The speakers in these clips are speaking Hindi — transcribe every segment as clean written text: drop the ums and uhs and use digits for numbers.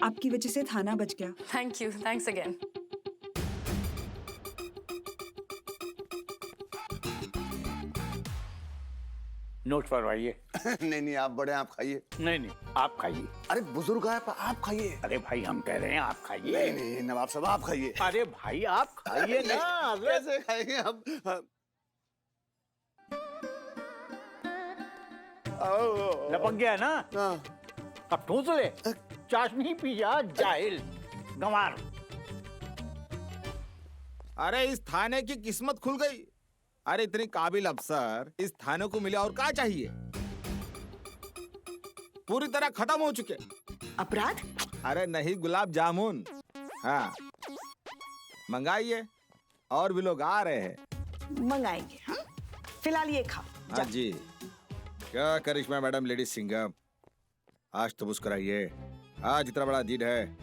आपकी वजह से थाना बच गया। Thank you, thanks again. Note फरमाइए। नहीं नहीं, आप बड़े, आप खाइए। नहीं, आप खाइए। अरे बुजुर्ग है, आप खाइए। अरे भाई, हम कह रहे हैं आप खाइए। नहीं नहीं नवाब साहब, आप खाइए। अरे भाई, आप खाइए ना। कैसे खाएंगे हम? लपक गया ना? हाँ। अब ठूस ले। चाशनी पी जा, जाहिल गंवार। अरे इस थाने की किस्मत खुल गई। अरे इतनी काबिल अफसर इस थाने को मिले और क्या चाहिए? पूरी तरह खत्म हो चुके। अपराध? अरे नहीं, गुलाब जामुन। हाँ, मंगाइए, और भी लोग आ रहे हैं। मंगाएंगे। हाँ? फिलहाल ये खाओ। हाँ जी। क्या करिश्मा मैडम, लेडीज सिंघम, आज तो मुस्कुराइए। आज इतना बड़ा दिन है,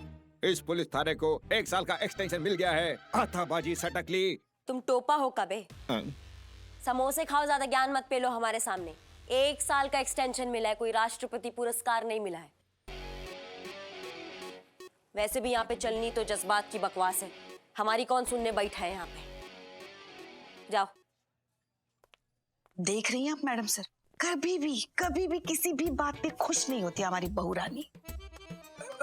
इस पुलिस थाने को 1 साल का एक्सटेंशन मिल गया है। हाथाबाजी सटकली। तुम टोपा हो कबे? समोसे खाओ, ज्यादा ज्ञान मत पेलो हमारे सामने। 1 साल का एक्सटेंशन मिला है, कोई राष्ट्रपति पुरस्कार नहीं मिला है। वैसे भी यहाँ पे चलनी तो जज्बात की बकवास है, हमारी कौन सुनने बैठा है यहाँ पे। जाओ। देख रही हैं आप मैडम सर, कभी भी किसी भी बात पे खुश नहीं होती हमारी बहू रानी,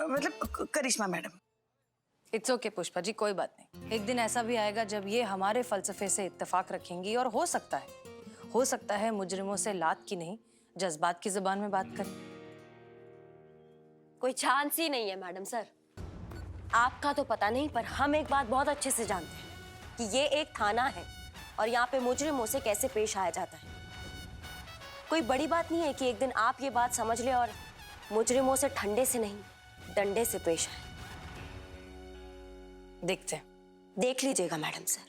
मतलब करिश्मा madam. It's okay Pushpa ji, कोई बात नहीं। एक दिन ऐसा भी आएगा जब ये हमारे फलसफे से इत्तेफाक रखेंगी, और हो सकता है मुजरिमों से लात की नहीं, जज्बात की जुबान में बात करें। कोई चांस ही नहीं है मैडम सर। आपका तो पता नहीं, पर हम एक बात बहुत अच्छे से जानते हैं कि ये एक थाना है और यहाँ पे मुजरिमों से कैसे पेश आया जाता है। कोई बड़ी बात नहीं है कि एक दिन आप ये बात समझ ले और मुजरिमों से ठंडे से नहीं, डंडे से पेश आए। देखते हैं। देख लीजिएगा मैडम सर।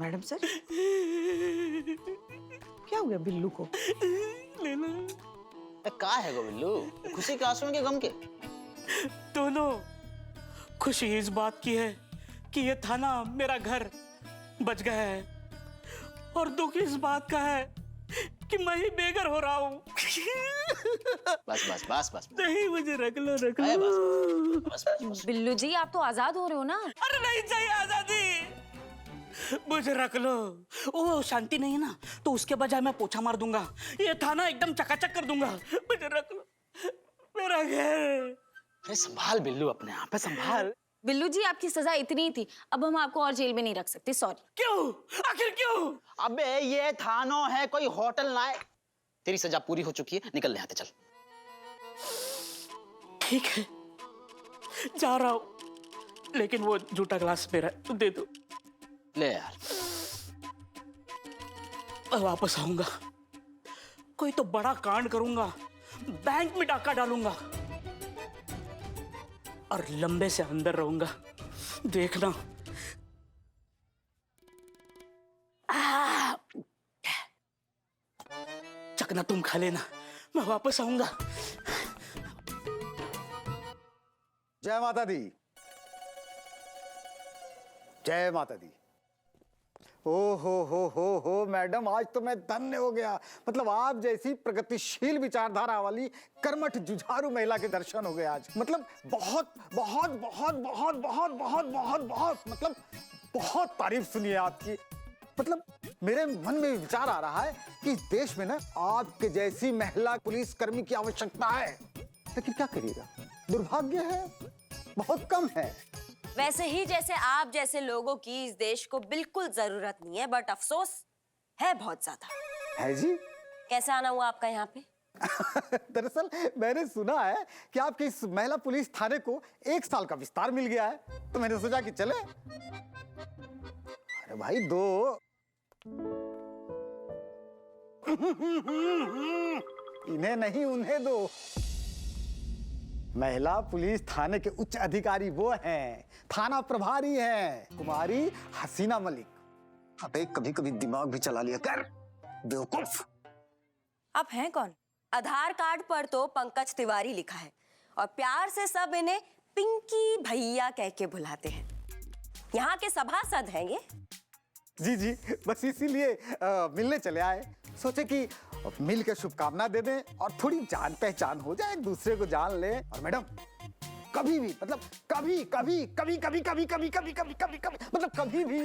मैडम सर, क्या हो गया बिल्लू को? का है गो बिल्लू, खुशी के आंसू के गम के? दोनों। खुशी इस बात की है कि ये थाना मेरा घर बच गया है, और दुख इस बात का है कि मैं ही बेघर हो रहा हूँ। बस बस बस बस नहीं, मुझे रख लो। बस बस। बिल्लू जी, आप तो आजाद हो रहे हो ना? अरे नहीं चाहिए आजादी, मुझे रख लो। ओ शांति नहीं है ना, तो उसके बजाय मैं पोछा मार दूंगा, ये थाना एकदम चकाचक कर दूंगा। मुझे रख लो, मेरा घर। अरे संभाल बिल्लू, अपने आप पे संभाल। बिल्लू जी, आपकी सजा इतनी ही थी, अब हम आपको और जेल में नहीं रख सकते, सॉरी। क्यों? आखिर क्यों? अबे ये थानो है, कोई होटल ना है। तेरी सजा पूरी हो चुकी है, निकल यहाँ से, चल। ठीक है, जा रहा हूँ, लेकिन वो झूठा ग्लास मेरा है, दे दो। ले यार। मैं वापस आऊंगा, कोई तो बड़ा कांड करूंगा, बैंक में डाका डालूंगा और लंबे से अंदर रहूंगा, देखना। चकना तुम खा लेना, मैं वापस आऊंगा। जय माता दी, जय माता दी। ओ हो मैडम, आज तो मैं धन्य हो गया। मतलब आप जैसी प्रगतिशील विचारधारा वाली कर्मठ जुझारू महिला के दर्शन हो गए आज। मतलब बहुत बहुत बहुत बहुत बहुत बहुत बहुत बहुत मतलब बहुत तारीफ सुनी है आपकी। मतलब मेरे मन में विचार आ रहा है कि इस देश में ना आपके जैसी महिला पुलिसकर्मी की आवश्यकता है, लेकिन क्या करिएगा, दुर्भाग्य है, बहुत कम है। वैसे ही जैसे आप जैसे लोगों की इस देश को बिल्कुल जरूरत नहीं है, बट अफसोस है बहुत ज्यादा। है जी? कैसे आना हुआ आपका यहाँ पे? दरअसल मैंने सुना है कि आपके इस महिला पुलिस थाने को 1 साल का विस्तार मिल गया है, तो मैंने सोचा कि चले। अरे भाई दो। इन्हें नहीं, उन्हें दो। महिला पुलिस थाने के उच्च अधिकारी वो हैं, थाना प्रभारी हैं, कुमारी हसीना मलिक। अबे कभी कभी दिमाग भी चला लिया कर, बेवकूफ। आप हैं कौन? आधार कार्ड पर तो पंकज तिवारी लिखा है और प्यार से सब इन्हें पिंकी भैया कह के बुलाते हैं। यहाँ के सभासद हैं ये। जी जी, बस इसीलिए मिलने चले आए। सोचे कि मिल के शुभकामना दे दें और थोड़ी जान पहचान हो जाए, एक दूसरे को जान ले। और मैडम कभी भी मतलब कभी कभी कभी कभी कभी कभी कभी कभी कभी कभी मतलब कभी भी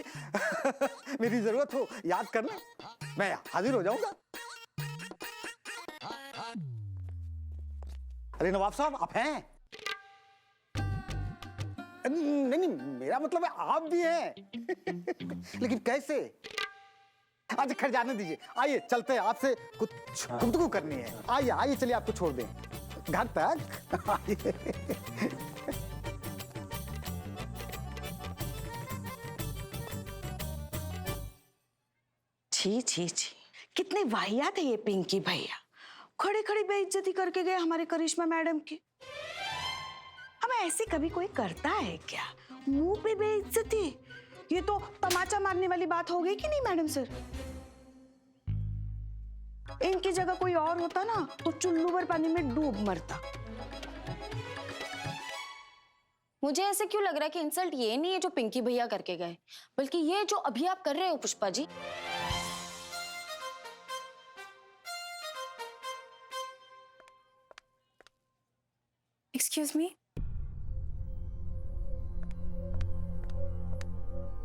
मेरी जरूरत हो याद कर ले, मैं हाजिर हो जाऊंगा। अरे नवाब साहब आप हैं? नहीं नहीं, मेरा मतलब है आप भी हैं लेकिन कैसे? अच्छा खैर जाने दीजिए, आइए चलते हैं, आपसे कुछ गुफ्तगू करनी है। आइए आइए, चलिए आपको छोड़ दें घर तक। आइए। छी छी छी, कितने वाहियात है ये पिंकी भैया, खड़े खड़े बेइज्जती करके गए हमारे करिश्मा मैडम की। अब ऐसे कभी कोई करता है क्या, मुंह पे बेइज्जती? ये तो तमाचा मारने वाली बात हो गई कि नहीं मैडम सर? इनकी जगह कोई और होता ना तो चुल्लू भर पानी में डूब मरता। मुझे ऐसे क्यों लग रहा है कि इंसल्ट ये नहीं है जो पिंकी भैया करके गए, बल्कि ये जो अभी आप कर रहे हो पुष्पा जी। एक्सक्यूज मी,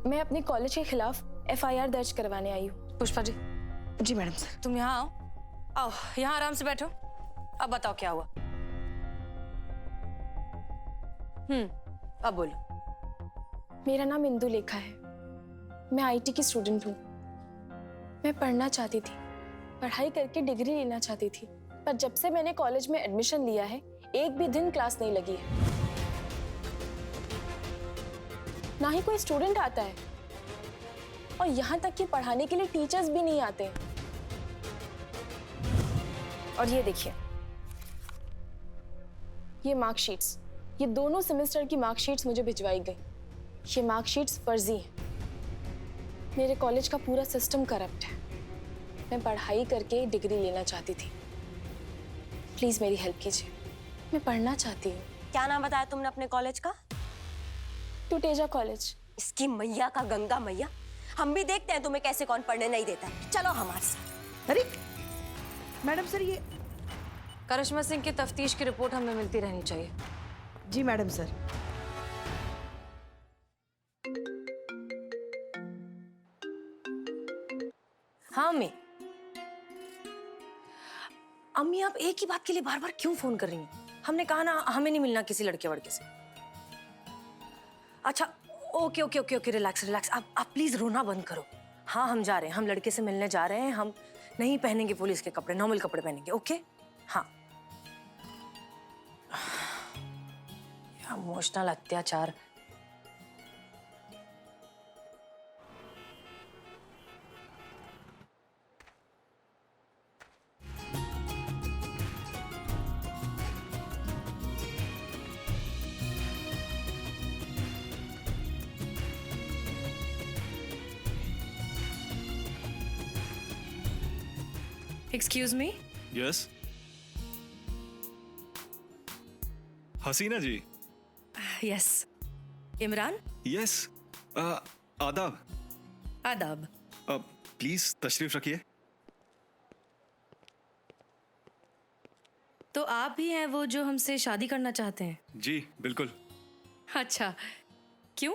मैं अपने कॉलेज के खिलाफ FIR दर्ज करवाने आई हूँ। पुष्पा जी जी मैडम सर। तुम यहाँ आओ, आओ यहाँ आराम से बैठो। अब बताओ क्या हुआ? अब बोलो। मेरा नाम इंदु लेखा है, मैं IT की स्टूडेंट हूँ। मैं पढ़ना चाहती थी, पढ़ाई करके डिग्री लेना चाहती थी, पर जब से मैंने कॉलेज में एडमिशन लिया है एक भी दिन क्लास नहीं लगी है, ना ही कोई स्टूडेंट आता है, और यहाँ तक कि पढ़ाने के लिए टीचर्स भी नहीं आते। और ये देखिए, ये मार्कशीट्स, ये दोनों सेमेस्टर की मार्कशीट्स मुझे भिजवाई गई। ये मार्कशीट्स फर्जी हैं। मेरे कॉलेज का पूरा सिस्टम करप्ट है। मैं पढ़ाई करके डिग्री लेना चाहती थी, प्लीज मेरी हेल्प कीजिए, मैं पढ़ना चाहती हूँ। क्या नाम बताया तुमने अपने कॉलेज का? टुटेजा कॉलेज। इसकी मैया का गंगा मैया, हम भी देखते हैं तुम्हें कैसे कौन पढ़ने नहीं देता है। चलो हमारे साथ। अरे मैडम सर, ये करिश्मा सिंह की तफ्तीश की रिपोर्ट हमें मिलती रहनी चाहिए। जी मैडम सर। हाँ अम्मी, अम्मी आप एक ही बात के लिए बार बार क्यों फोन कर रही हैं? हमने कहा ना हमें नहीं मिलना किसी लड़के वड़के से। अच्छा okay okay okay okay, relax relax. आप प्लीज रोना बंद करो। हाँ हम जा रहे हैं, हम लड़के से मिलने जा रहे हैं। हम नहीं पहनेंगे पुलिस के कपड़े, नॉर्मल कपड़े पहनेंगे। ओके हाँ। इमोशनल अत्याचार। Excuse me. यस हसीना जी। यस इमरान। यस आदाब। आदाब। प्लीज तशरीफ रखिए। तो आप ही हैं वो जो हमसे शादी करना चाहते हैं? जी बिल्कुल। अच्छा क्यों?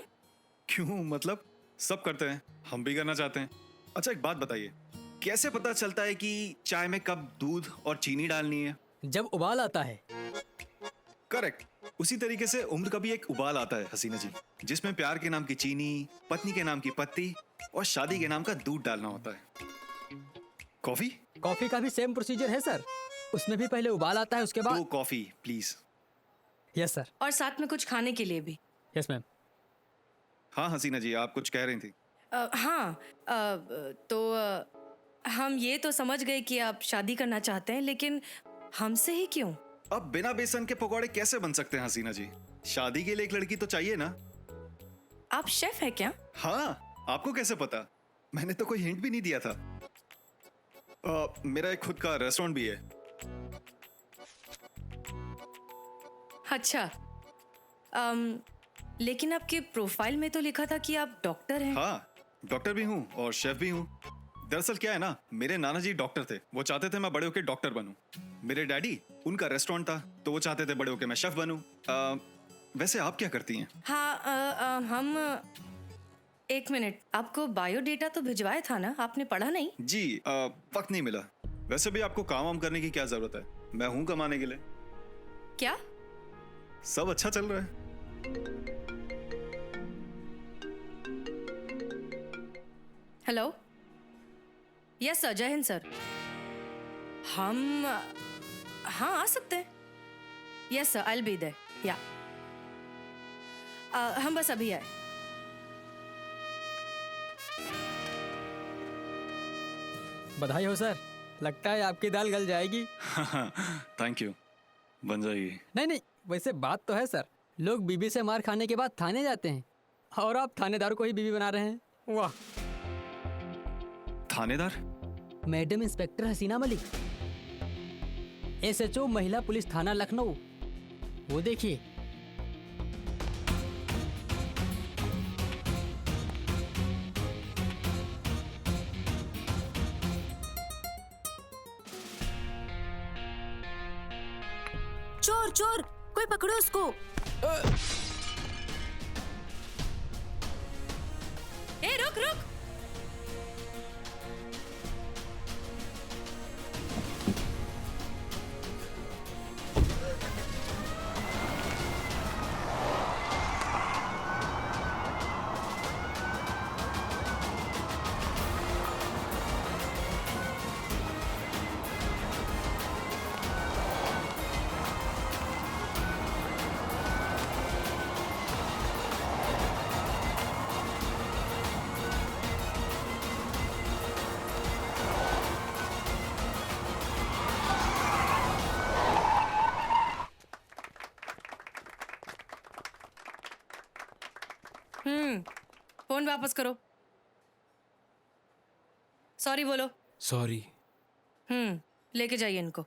क्यों मतलब सब करते हैं, हम भी करना चाहते हैं। अच्छा एक बात बताइए, कैसे पता चलता है कि चाय में कब दूध और चीनी डालनी है? जब उबाल आता है। करेक्ट। उसी तरीके से उम्र का भी एक उबाल आता है हसीना जी, जिसमें प्यार के नाम की चीनी, पत्नी के नाम की पत्ती और शादी के नाम का दूध डालना होता है। कॉफी? कॉफी का भी सेम प्रोसीजर है सर, उसमें भी पहले उबाल आता है, उसके बाद। 2 कॉफी प्लीज। Yes sir. और साथ में कुछ खाने के लिए भी। Yes ma'am. हाँ हसीना जी, आप कुछ कह रही थी। हम ये तो समझ गए कि आप शादी करना चाहते हैं, लेकिन हमसे ही क्यों? अब बिना बेसन के पकौड़े कैसे बन सकते हैं हसीना जी? शादी के लिए एक लड़की तो चाहिए ना। आप शेफ है क्या? हाँ, आपको कैसे पता? मैंने तो कोई हिंट भी नहीं दिया था। मेरा एक खुद का रेस्टोरेंट भी है। अच्छा लेकिन आपके प्रोफाइल में तो लिखा था कि आप डॉक्टर हैं। हाँ, डॉक्टर भी हूँ और शेफ भी हूँ। दरअसल क्या है ना, मेरे नाना जी डॉक्टर थे, वो चाहते थे मैं बड़े होके डॉक्टर बनूं। मेरे डैडी, उनका रेस्टोरेंट था, तो वो चाहते थे बड़े होके मैं शेफ बनूं। वैसे आप क्या करती हैं? हाँ, हम एक मिनट, आपको बायोडेटा तो भिजवाया था ना, आपने पढ़ा नहीं? जी, वक्त नहीं मिला। वैसे भी आपको काम वाम करने की क्या जरूरत है, मैं हूं कमाने के लिए। क्या? सब अच्छा चल रहा है। हेलो, यस सर, जय हिंद सर। हम हाँ आ सकते हैं। Yes sir, I will be there. या हम बस अभी आए। बधाई हो सर, लगता है आपकी दाल गल जाएगी। थैंक यू, बन जाएगी। नहीं नहीं, वैसे बात तो है सर, लोग बीबी से मार खाने के बाद थाने जाते हैं और आप थानेदार को ही बीबी बना रहे हैं। वाह। थानेदार? मैडम इंस्पेक्टर हसीना मलिक, SHO महिला पुलिस थाना लखनऊ। वो देखिए। चोर चोर, कोई पकड़ो उसको। ए रुक रुक। फोन वापस करो। सॉरी बोलो। सॉरी। लेके जाइए इनको।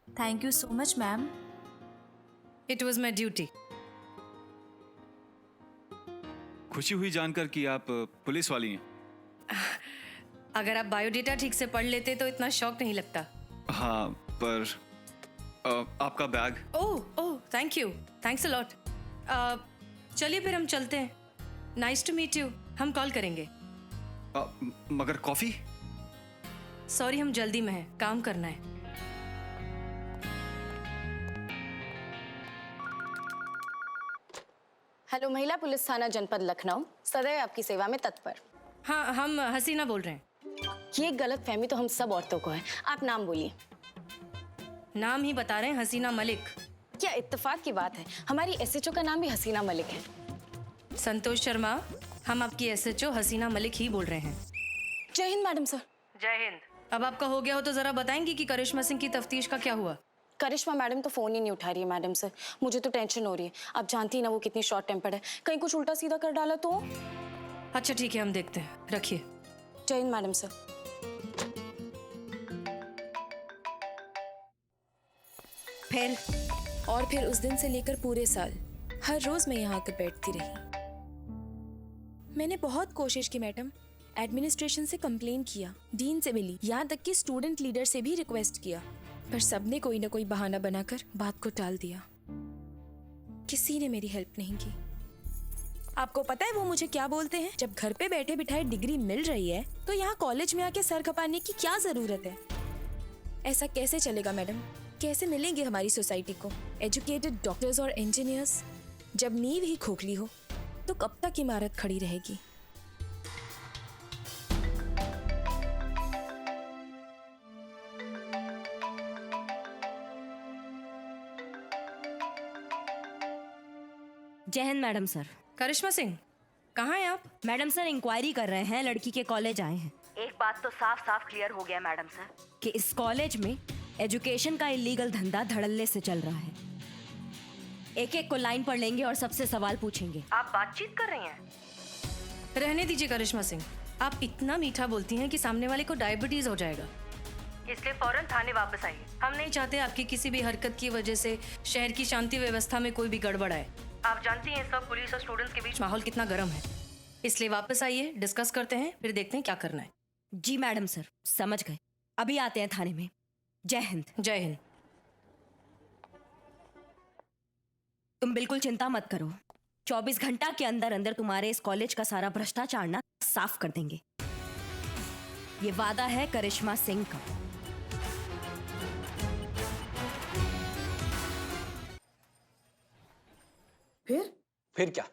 Thank you so much ma'am. It was my duty. खुशी हुई जानकर कि आप पुलिस वाली हैं। अगर आप बायोडेटा ठीक से पढ़ लेते तो इतना शौक नहीं लगता। हाँ, पर आपका bag. Oh thank you, thanks a lot. चलिए फिर हम चलते हैं। Nice to meet you. हम कॉल करेंगे। मगर कॉफी? सॉरी, हम जल्दी में हैं, काम करना है। हेलो, महिला पुलिस थाना जनपद लखनऊ, सदैव आपकी सेवा में तत्पर। हाँ, हम हसीना बोल रहे हैं। ये गलत फहमी तो हम सब औरतों को है। आप नाम बोलिए। नाम ही बता रहे हैं, हसीना मलिक। क्या इत्तेफाक की बात है, हमारी SHO का नाम भी हसीना मलिक है। संतोष शर्मा, हम आपकी SHO हसीना मलिक ही बोल रहे हैं। जय हिंद मैडम सर। जय हिंद। अब आपका हो गया हो तो जरा बताएंगी कि करिश्मा सिंह की तफ्तीश का क्या हुआ? करिश्मा मैडम तो फोन ही नहीं उठा रही है मैडम सर। मुझे तो टेंशन हो रही है। आप जानती ना वो कितनी शॉर्ट टेम्पर्ड है, कहीं कुछ उल्टा सीधा कर डाला तो। अच्छा ठीक है, हम देखते हैं, रखिए। जय हिंद मैडम सर। फिर उस दिन से लेकर पूरे साल हर रोज मैं यहाँ आकर बैठती रही। मैंने बहुत कोशिश की मैडम, एडमिनिस्ट्रेशन से कंप्लेन किया, डीन से मिली, यहाँ तक कि स्टूडेंट लीडर से भी रिक्वेस्ट किया, पर सबने कोई ना कोई बहाना बनाकर बात को टाल दिया। किसी ने मेरी हेल्प नहीं की। आपको पता है वो मुझे क्या बोलते हैं? जब घर पे बैठे बिठाए डिग्री मिल रही है तो यहाँ कॉलेज में आके सर खपाने की क्या जरूरत है? ऐसा कैसे चलेगा मैडम? कैसे मिलेंगे हमारी सोसाइटी को एजुकेटेड डॉक्टर्स और इंजीनियर्स? जब नींव ही खोखली हो तो कब तक इमारत खड़ी रहेगी? जय हिंद मैडम सर। करिश्मा सिंह, कहाँ हैं आप? मैडम सर इंक्वायरी कर रहे हैं, लड़की के कॉलेज आए हैं। एक बात तो साफ साफ क्लियर हो गया मैडम सर कि इस कॉलेज में एजुकेशन का इलीगल धंधा धड़ल्ले से चल रहा है। एक एक को लाइन पर लेंगे और सबसे सवाल पूछेंगे। आप बातचीत कर रही हैं? रहने दीजिए करिश्मा सिंह, आप इतना मीठा बोलती हैं कि सामने वाले को डायबिटीज हो जाएगा, इसलिए फौरन थाने वापस आइए। हम नहीं चाहते आपकी किसी भी हरकत की वजह से शहर की शांति व्यवस्था में कोई भी गड़बड़ आए। आप जानती हैं सब पुलिस और स्टूडेंट्स के बीच माहौल कितना गर्म है, इसलिए वापस आइए, डिस्कस करते हैं, फिर देखते हैं क्या करना है। जी मैडम सर, समझ गए। अभी आते हैं थाने में। जय हिंद। जय हिंद। तुम बिल्कुल चिंता मत करो, 24 घंटा के अंदर अंदर तुम्हारे इस कॉलेज का सारा भ्रष्टाचार ना साफ कर देंगे। ये वादा है करिश्मा सिंह का। फिर क्या,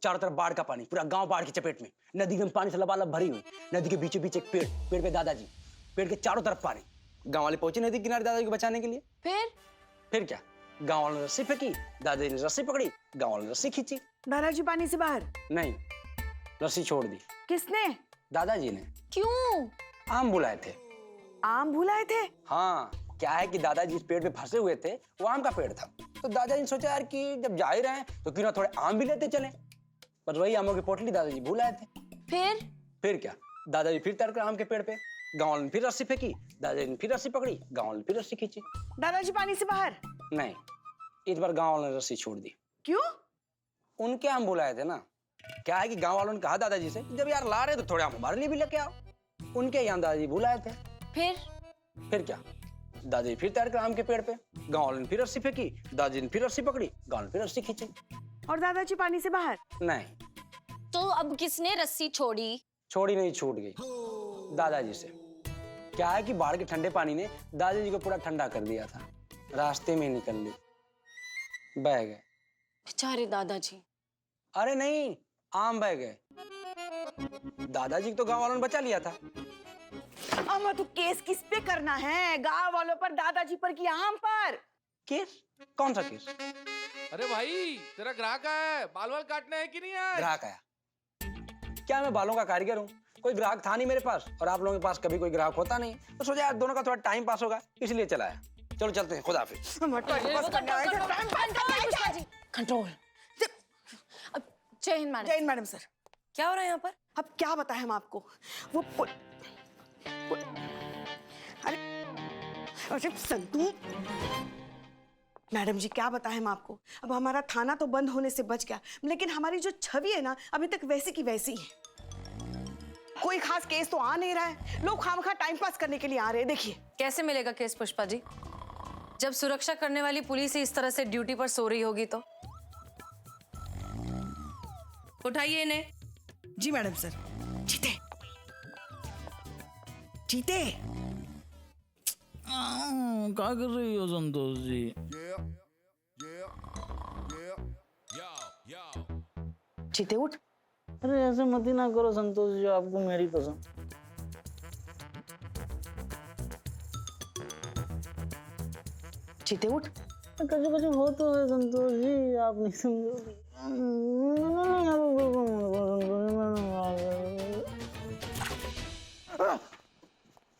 चारों तरफ बाढ़ का पानी, पूरा गांव बाढ़ की चपेट में, नदी में पानी से लबालब भरी हुई, नदी के बीचों बीच एक पेड़, पेड़ पे दादाजी, पेड़ के चारों तरफ पानी। गांव वाले पहुंचे नदी किनारे दादाजी को बचाने के लिए। फिर क्या, गांव वालों ने रस्सी फेंकी, दादाजी ने रस्सी पकड़ी, गांव वालों ने रस्सी खींची। दादाजी पानी से बाहर? नहीं, रस्सी छोड़ दी। किसने? दादाजी ने। क्यों? आम बुलाए थे। आम भुलाए थे? हाँ, क्या है कि दादाजी इस पेड़ पे फंसे हुए थे, वो आम का पेड़ था, तो दादाजी ने सोचा यार कि जब जा ही रहे हैं तो क्यों ना थोड़े आम भी लेते चले। पर वही आमों की पोटली दादाजी भूल आए थे। फिर क्या, दादाजी फिर तैर कर आम के पेड़ पे, गांव वालों ने फिर रस्सी फेंकी, दादाजी ने फिर रस्सी पकड़ी, गांव वालों ने फिर रस्सी खींची। दादाजी पानी से बाहर? नहीं, इस बार गांव वालों ने रस्सी छोड़ दी। क्यों? उनके आम बुलाए थे ना। क्या है कि गांव वालों ने कहा दादाजी से जब यार ला रहे तो थोड़े आम हमारे लिए भी लेके आओ। उनके यहाँ दादाजी बुलाए थे। फिर क्या, दादाजी फिर तैर कर आम के पेड़ पे, गांव वालों ने फिर रस्सी फेंकी, दादाजी ने फिर रस्सी पकड़ी, गांव ने फिर रस्सी खींची। और दादाजी पानी से बाहर? नहीं। तो अब किसने रस्सी छोड़ी? छोड़ी नहीं, छूट गई दादाजी से। क्या है कि बाढ़ के ठंडे पानी ने दादाजी को पूरा ठंडा कर दिया था, रास्ते में निकल ली, बह गए। बेचारे दादाजी। अरे नहीं, आम बह गए। दादाजी को तो गांव वालों ने बचा लिया था। अम्मा तो केस किस पे करना है? गांव वालों पर, दादाजी पर कि आम पर? केस? कौन सा केस? अरे भाई, तेरा ग्राहक आया है, बाल वाल काटने है कि नहीं आया? ग्राहक आया? क्या मैं बालों का कारीगर हूँ? कोई ग्राहक था नहीं मेरे पास, और आप लोगों के पास कभी कोई ग्राहक होता नहीं, तो सोचा यार दोनों का थोड़ा टाइम पास होगा, इसलिए चला आया। चलो चलते हैं, खुदा हाफिज। कंट्रोल। जय हिंद मैडम। जय हिंद मैडम सर। क्या हो रहा है यहाँ पर? अब क्या बताएं हम आपको, वो अरे संतू मैडम जी, क्या बताएं हम आपको। अब हमारा थाना तो बंद होने से बच गया, लेकिन हमारी जो छवि है ना, अभी तक वैसी की वैसी है। कोई खास केस तो आ नहीं रहा है, लोग खामखा टाइम पास करने के लिए आ रहे हैं। देखिए कैसे मिलेगा केस पुष्पा जी, जब सुरक्षा करने वाली पुलिस ही इस तरह से ड्यूटी पर सो रही होगी तो। उठाइए इन्हें। जी मैडम सर। जीते जीते क्या कर रही हो संतोष जी? जीते उठ। अरे ऐसे मत ही ना करो संतोष जी, आपको मेरी कसम। जीते उठ। कभी कभी हो तो है संतोष जी, आप नहीं समझोगे।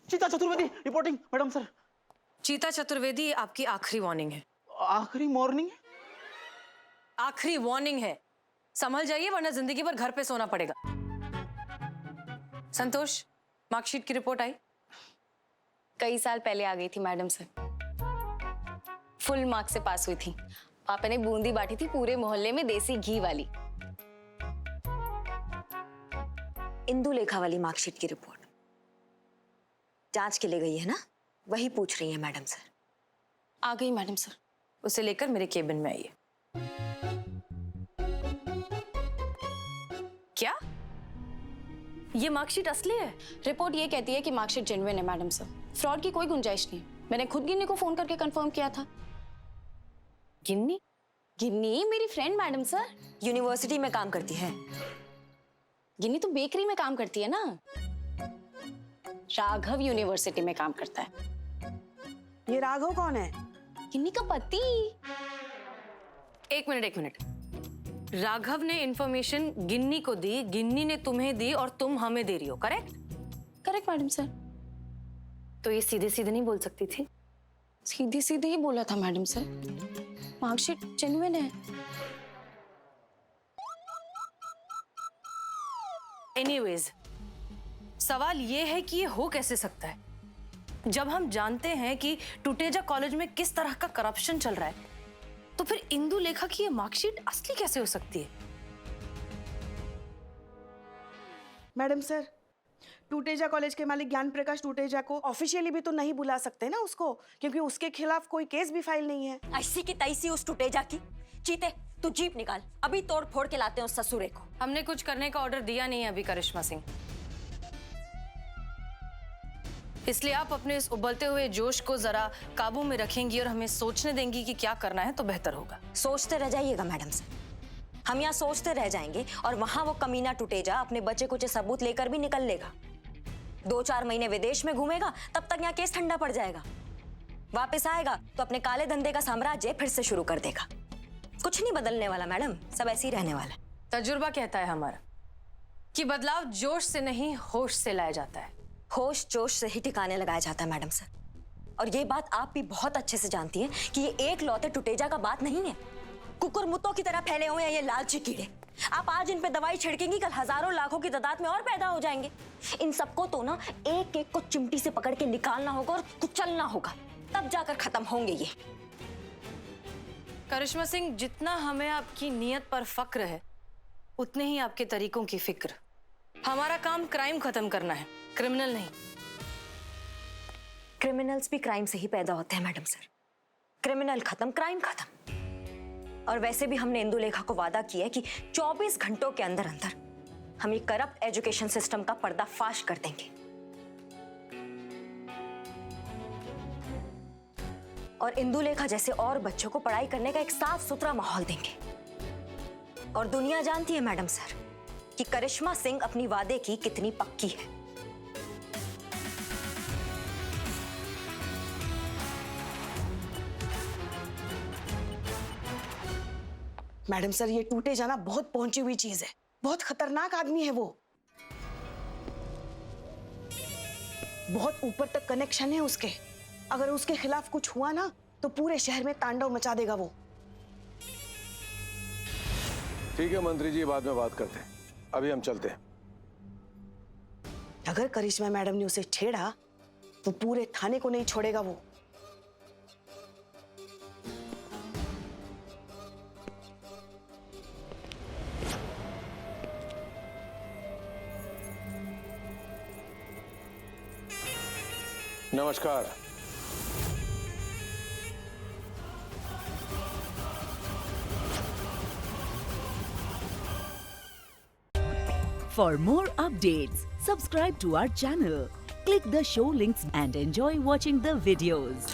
चीता चतुर्वेदी रिपोर्टिंग मैडम सर। चीता चतुर्वेदी, आपकी आखिरी वार्निंग है। आखिरी मॉर्निंग? आखिरी वार्निंग है, संभल जाइए वरना जिंदगी भर घर पे सोना पड़ेगा। संतोष, मार्कशीट की रिपोर्ट आई? कई साल पहले आ गई थी मैडम सर, फुल मार्क्स से पास हुई थी। पापा ने बूंदी बांटी थी पूरे मोहल्ले में, देसी घी वाली। इंदु लेखा वाली मार्कशीट की रिपोर्ट जांच के लिए गई है ना, वही पूछ रही है मैडम सर। आ गई मैडम सर। उसे लेकर मेरे केबिन में आइए। क्या ये मार्कशीट असली है? रिपोर्ट ये कहती है कि मार्कशीट जेन्युइन है मैडम सर, फ्रॉड की कोई गुंजाइश नहीं। मैंने खुद गिन्नी को फोन करके कंफर्म किया था। गिन्नी? गिन्नी मेरी फ्रेंड मैडम सर, यूनिवर्सिटी में काम करती है। गिन्नी तो बेकरी में काम करती है ना, राघव यूनिवर्सिटी में काम करता है। ये राघव कौन है? गिन्नी का पति। एक मिनट। राघव ने इंफॉर्मेशन गिन्नी को दी, गिन्नी ने तुम्हें दी और तुम हमें दे रही हो, करेक्ट? Correct madam sir. तो ये सीधे सीधे नहीं बोल सकती थी? सीधे सीधे ही बोला था मैडम सर, मार्कशीट जेन्युइन है। एनीवेज, सवाल ये है कि ये हो कैसे सकता है, जब हम जानते हैं कि टुटेजा कॉलेज में किस तरह का करप्शन चल रहा है, तो फिर इंदु लेखा की ये मार्कशीट असली कैसे हो सकती है? मैडम सर, टूटेजा कॉलेज के मालिक ज्ञान प्रकाश टूटेजा को ऑफिशियली भी तो नहीं बुला सकते ना उसको, क्योंकि उसके खिलाफ कोई केस भी फाइल नहीं है। ऐसी की तैसी उस टूटेजा की। चीते, तू जीप निकाल, अभी तोड़ फोड़ के लाते हैं उस ससुरे को। हमने कुछ करने का ऑर्डर दिया नहीं है अभी करिश्मा सिंह, इसलिए आप अपने इस उबलते हुए जोश को जरा काबू में रखेंगी और हमें सोचने देंगी कि क्या करना है तो बेहतर होगा। सोचते रह जाइएगा मैडम सर, हम यहाँ सोचते रह जाएंगे और वहां वो कमीना टूटेजा अपने बच्चे कुछ सबूत लेकर भी निकल लेगा। 2-4 महीने विदेश में घूमेगा, तब तक यहाँ केस ठंडा पड़ जाएगा। वापस आएगा तो अपने काले धंधे का साम्राज्य फिर से शुरू कर देगा। कुछ नहीं बदलने वाला मैडम, सब ऐसे ही रहने वाला। तजुर्बा कहता है हमारा कि बदलाव जोश से नहीं होश से लाया जाता है। होश जोश से ही ठिकाने लगाया जाता है मैडम सर, और ये बात आप भी बहुत अच्छे से जानती हैं कि ये एक लौते टूटेजा का बात नहीं है। कुकुर मुत्तों की तरह फैले हुए हैं ये लालची कीड़े। आप आज इन पे दवाई छिड़केंगी, कल हजारों लाखों की तादाद में और पैदा हो जाएंगे। इन सबको तो ना एक एक को चिमटी से पकड़ के निकालना होगा और कुचलना होगा, तब जाकर खत्म होंगे ये। करिश्मा सिंह, जितना हमें आपकी नीयत पर फक्र है उतने ही आपके तरीकों की फिक्र। हमारा काम क्राइम खत्म करना है, क्रिमिनल नहीं। क्रिमिनल्स भी क्राइम से ही पैदा होते हैं मैडम सर। क्रिमिनल खत्म, क्राइम खत्म। और वैसे भी हमने इंदुलेखा को वादा किया है कि 24 घंटों के अंदर अंदर हम ये करप्ट एजुकेशन सिस्टम का पर्दाफाश कर देंगे और इंदुलेखा जैसे और बच्चों को पढ़ाई करने का एक साफ सुथरा माहौल देंगे। और दुनिया जानती है मैडम सर कि करिश्मा सिंह अपनी वादे की कितनी पक्की है। मैडम सर, ये टूटेजा ना बहुत पहुंची हुई चीज है, बहुत खतरनाक आदमी है वो। बहुत ऊपर तक कनेक्शन है उसके। अगर उसके खिलाफ कुछ हुआ ना तो पूरे शहर में तांडव मचा देगा वो। ठीक है मंत्री जी, बाद में बात करते हैं, अभी हम चलते हैं। अगर करिश्मा मैडम ने उसे छेड़ा तो पूरे थाने को नहीं छोड़ेगा वो। नमस्कार। For more updates, subscribe to our channel, click the show links and enjoy watching the videos.